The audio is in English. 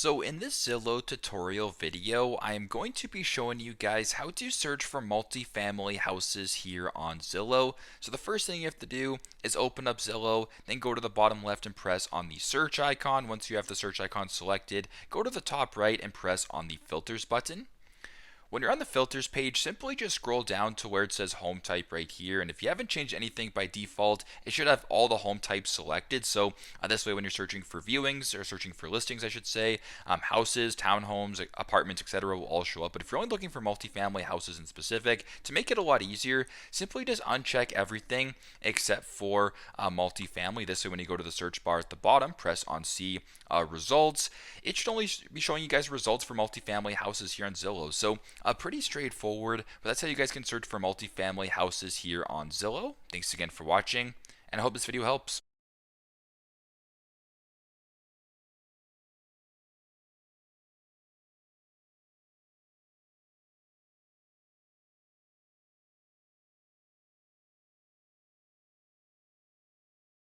So in this Zillow tutorial video, I am going to be showing you guys how to search for multifamily houses here on Zillow. So the first thing you have to do is open up Zillow, then go to the bottom left and press on the search icon. Once you have the search icon selected, go to the top right and press on the filters button. When you're on the filters page, simply just scroll down to where it says home type right here. And if you haven't changed anything by default, it should have all the home types selected. So this way, when you're searching for viewings or searching for listings, I should say, houses, townhomes, apartments, etc., will all show up. But if you're only looking for multifamily houses in specific, to make it a lot easier, simply just uncheck everything except for multifamily. This way, when you go to the search bar at the bottom, press on see results. It should only be showing you guys results for multifamily houses here on Zillow. So pretty straightforward, but that's how you guys can search for multifamily houses here on Zillow. Thanks again for watching, and I hope this video helps.